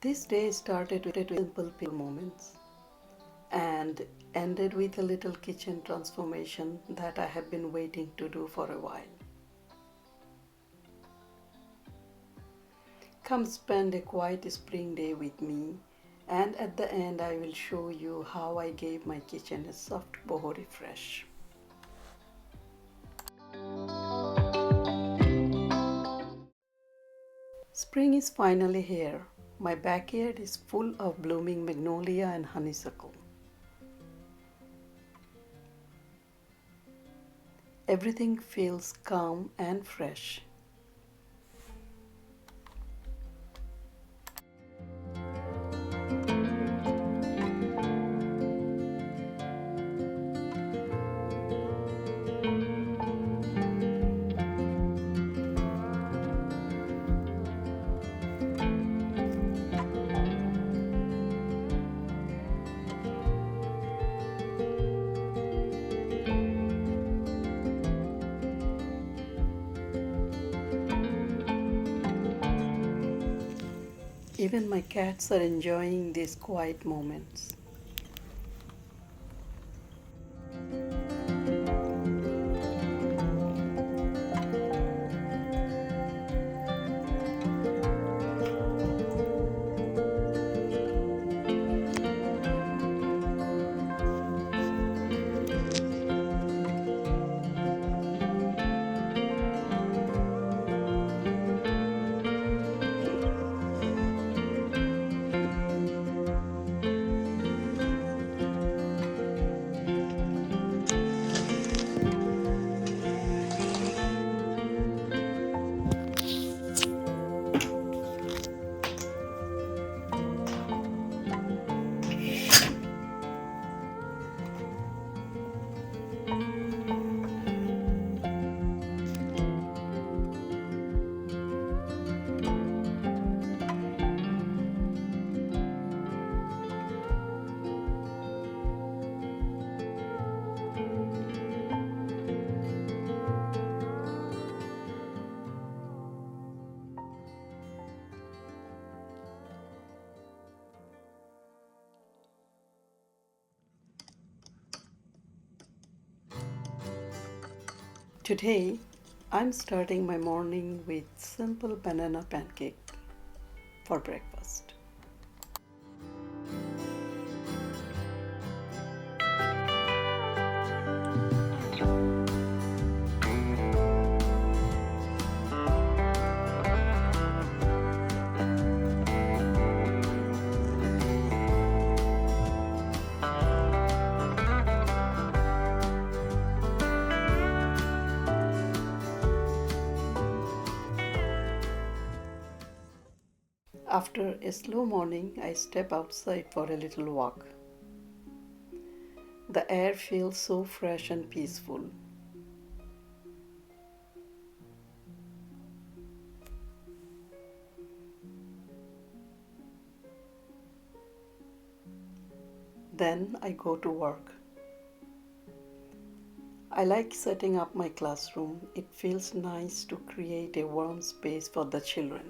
This day started with simple moments and ended with a little kitchen transformation that I have been waiting to do for a while. Come spend a quiet spring day with me, and at the end I will show you how I gave my kitchen a soft boho refresh. Spring is finally here. My backyard is full of blooming magnolia and honeysuckle. Everything feels calm and fresh. Even my cats are enjoying these quiet moments. Today, I'm starting my morning with simple banana pancake for breakfast. After a slow morning, I step outside for a little walk. The air feels so fresh and peaceful. Then I go to work. I like setting up my classroom. It feels nice to create a warm space for the children.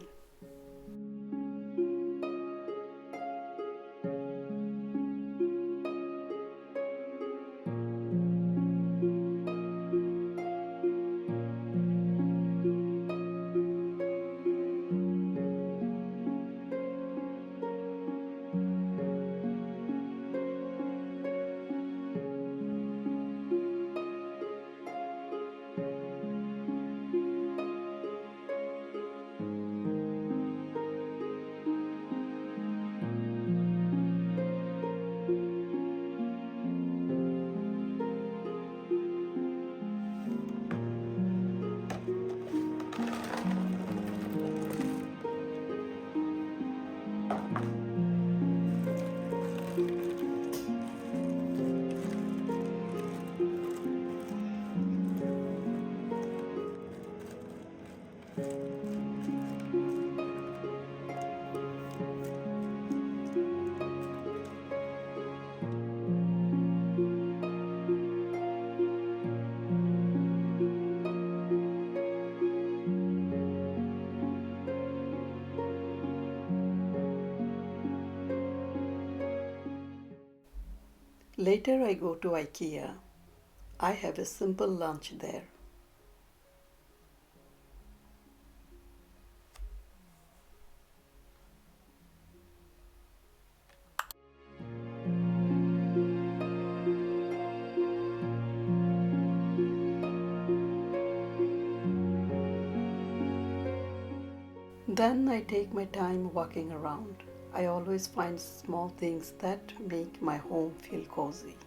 Later I go to IKEA. I have a simple lunch there. Then I take my time walking around. I always find small things that make my home feel cozy.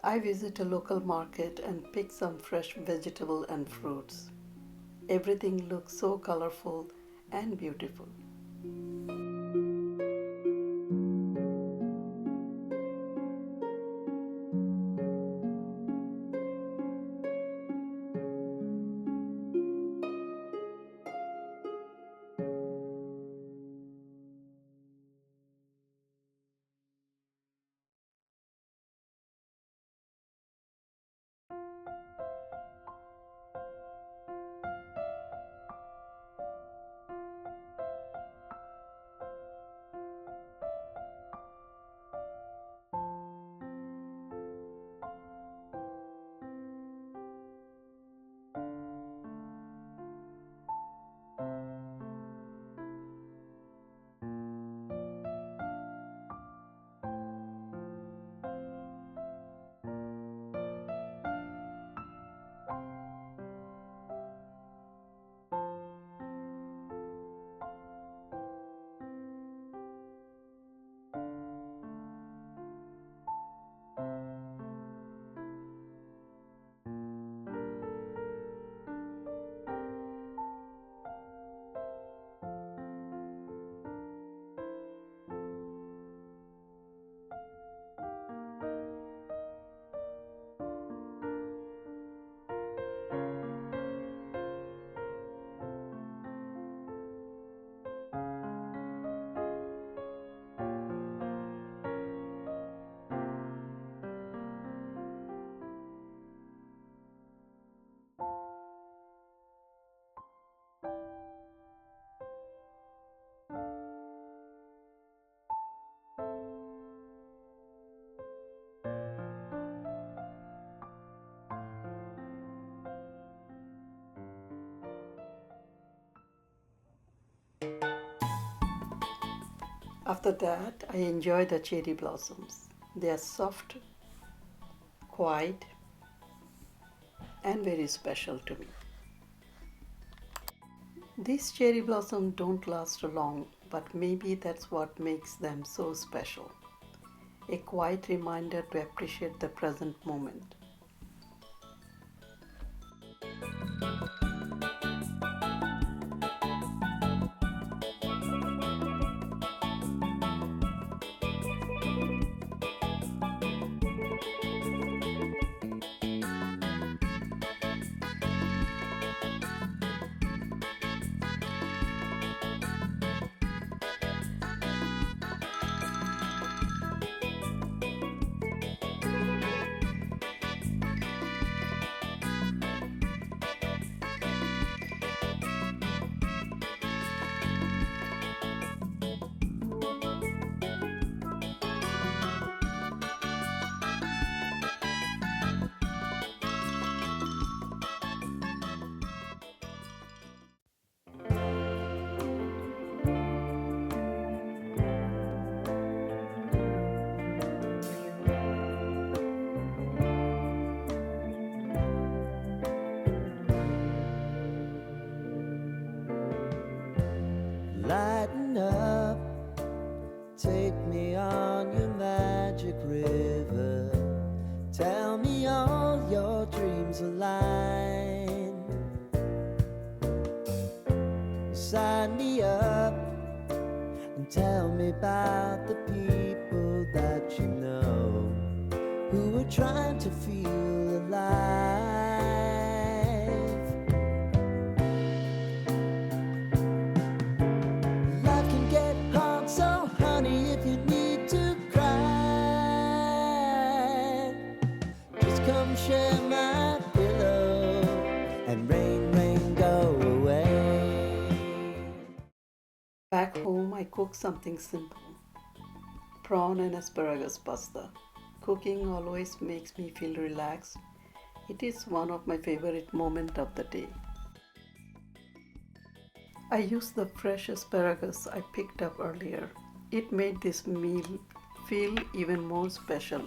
I visit a local market and pick some fresh vegetable and fruits. Everything looks so colorful and beautiful. After that, I enjoy the cherry blossoms. They are soft, quiet, and very special to me. These cherry blossoms don't last long, but maybe that's what makes them so special. A quiet reminder to appreciate the present moment. Lighten up, take me on your magic river. Tell me all your dreams align. sign me up and tell me about the people that you know who are trying to feel alive. Life can get hard, so honey, if you need to cry, just come share my pillow and rain, rain, go away. Back home, I cook something simple: prawn and asparagus pasta. Cooking always makes me feel relaxed. It is one of my favorite moments of the day. I used the fresh asparagus I picked up earlier. It made this meal feel even more special.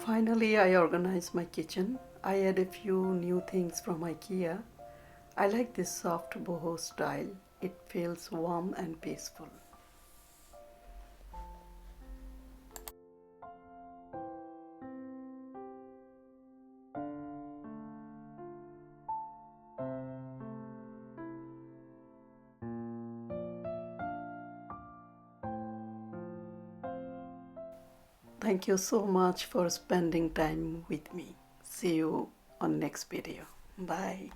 Finally, I organized my kitchen. I add a few new things from IKEA. I like this soft boho style. It feels warm and peaceful. Thank you so much for spending time with me. See you on next video. Bye.